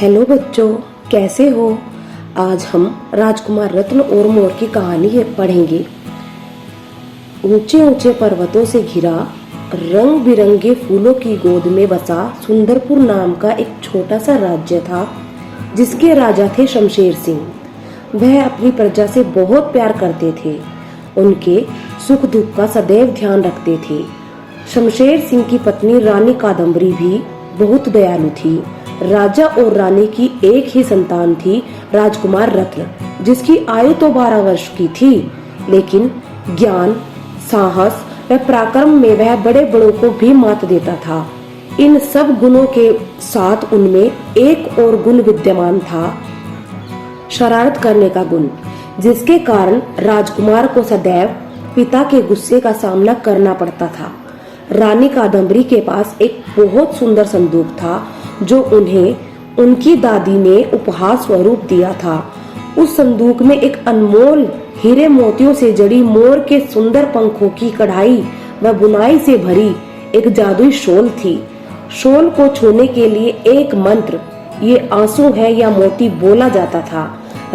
Hello बच्चों, कैसे हो। आज हम राजकुमार रत्न और मोर की कहानी पढ़ेंगे। ऊंचे ऊंचे पर्वतों से घिरा रंग बिरंगे फूलों की गोद में बसा सुंदरपुर नाम का एक छोटा सा राज्य था, जिसके राजा थे शमशेर सिंह। वह अपनी प्रजा से बहुत प्यार करते थे, उनके सुख दुख का सदैव ध्यान रखते थे। शमशेर सिंह की पत्नी रानी कादम्बरी भी बहुत दयालु थी। राजा और रानी की एक ही संतान थी, राजकुमार रत्न, जिसकी आयु तो 12 वर्ष की थी, लेकिन ज्ञान, साहस व पराक्रम में वह बड़े बड़ों को भी मात देता था। इन सब गुणों के साथ उनमें एक और गुण विद्यमान था, शरारत करने का गुण, जिसके कारण राजकुमार को सदैव पिता के गुस्से का सामना करना पड़ता था। रानी कादम्बरी के पास एक बहुत सुंदर संदूक था, जो उन्हें उनकी दादी ने उपहार स्वरूप दिया था। उस संदूक में एक अनमोल हीरे मोतियों से जड़ी मोर के सुंदर पंखों की कढ़ाई व बुनाई से भरी एक जादुई शॉल थी। शॉल को छूने के लिए एक मंत्र, ये आंसू है या मोती, बोला जाता था।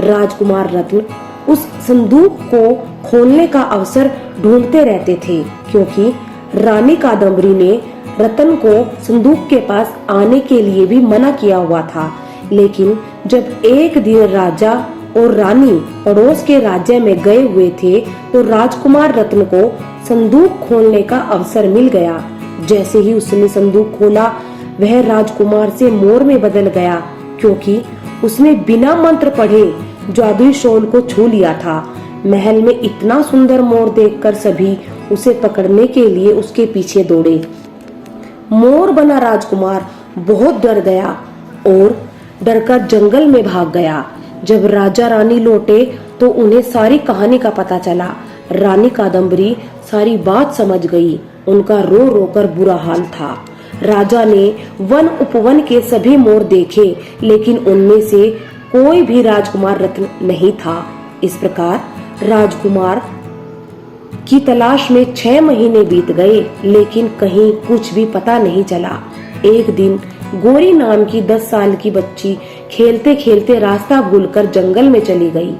राजकुमार रत्न उस संदूक को खोलने का अवसर ढूंढते रहते थे, क्योंकि रानी कादम्बरी ने रतन को संदूक के पास आने के लिए भी मना किया हुआ था। लेकिन जब एक दिन राजा और रानी पड़ोस के राज्य में गए हुए थे, तो राजकुमार रत्न को संदूक खोलने का अवसर मिल गया। जैसे ही उसने संदूक खोला, वह राजकुमार से मोर में बदल गया, क्योंकि उसने बिना मंत्र पढ़े जादुई शॉल को छू लिया था। महल में इतना सुंदर मोर देखकर सभी उसे पकड़ने के लिए उसके पीछे दौड़े। मोर बना राजकुमार बहुत डर गया और डरकर जंगल में भाग गया। जब राजा रानी लौटे तो उन्हें सारी कहानी का पता चला। रानी कादम्बरी सारी बात समझ गई। उनका रो रो कर बुरा हाल था। राजा ने वन उपवन के सभी मोर देखे, लेकिन उनमें से कोई भी राजकुमार रत्न नहीं था। इस प्रकार राजकुमार की तलाश में 6 महीने बीत गए, लेकिन कहीं कुछ भी पता नहीं चला। एक दिन गोरी नाम की 10 साल की बच्ची खेलते खेलते रास्ता भूलकर जंगल में चली गई।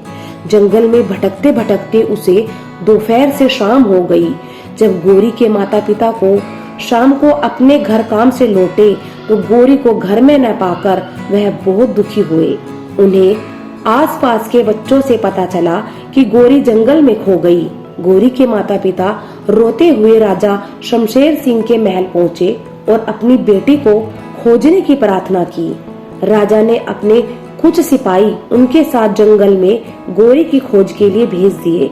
जंगल में भटकते भटकते उसे दोपहर से शाम हो गई। जब गोरी के माता पिता को शाम को अपने घर काम से लौटे, तो गोरी को घर में न पाकर वह बहुत दुखी हुए। उन्हें आसपास के बच्चों से पता चला कि गोरी जंगल में खो गई। गोरी के माता पिता रोते हुए राजा शमशेर सिंह के महल पहुँचे और अपनी बेटी को खोजने की प्रार्थना की। राजा ने अपने कुछ सिपाही उनके साथ जंगल में गोरी की खोज के लिए भेज दिए।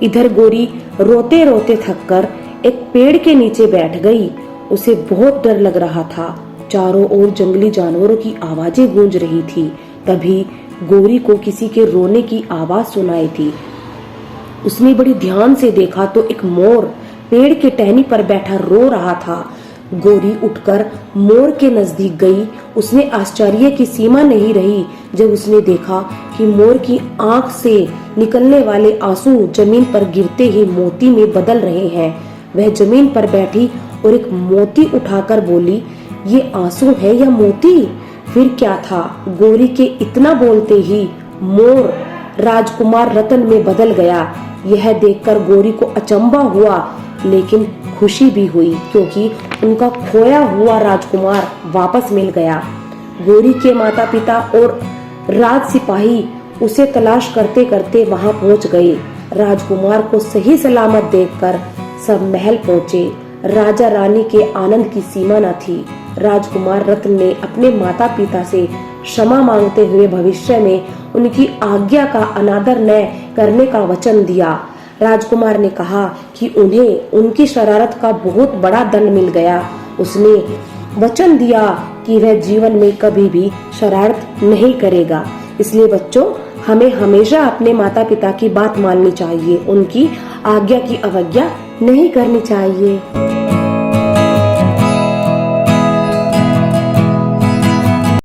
इधर गोरी रोते रोते थककर एक पेड़ के नीचे बैठ गई। उसे बहुत डर लग रहा था। चारों ओर जंगली जानवरों की आवाजें गूंज रही थी। तभी गोरी को किसी के रोने की आवाज सुनाई थी। उसने बड़ी ध्यान से देखा तो एक मोर पेड़ के टहनी पर बैठा रो रहा था। गोरी उठकर मोर के नजदीक गई। उसने आश्चर्य की सीमा नहीं रही जब उसने देखा कि मोर की आंख से निकलने वाले आंसू जमीन पर गिरते ही मोती में बदल रहे हैं। वह जमीन पर बैठी और एक मोती उठाकर बोली, ये आंसू है या मोती? फिर क्या था, गोरी के इतना बोलते ही मोर राजकुमार रतन में बदल गया। यह देखकर गोरी को अचंभा हुआ, लेकिन खुशी भी हुई, क्योंकि उनका खोया हुआ राजकुमार वापस मिल गया। गोरी के माता पिता और राज सिपाही उसे तलाश करते करते वहां पहुंच गए। राजकुमार को सही सलामत देखकर सब महल पहुंचे। राजा रानी के आनंद की सीमा न थी। राजकुमार रत्न ने अपने माता पिता से क्षमा मांगते हुए भविष्य में उनकी आज्ञा का अनादर न करने का वचन दिया। राजकुमार ने कहा कि उन्हें उनकी शरारत का बहुत बड़ा दंड मिल गया। उसने वचन दिया कि वह जीवन में कभी भी शरारत नहीं करेगा। इसलिए बच्चों, हमें हमेशा अपने माता पिता की बात माननी चाहिए, उनकी आज्ञा की अवज्ञा नहीं करनी चाहिए।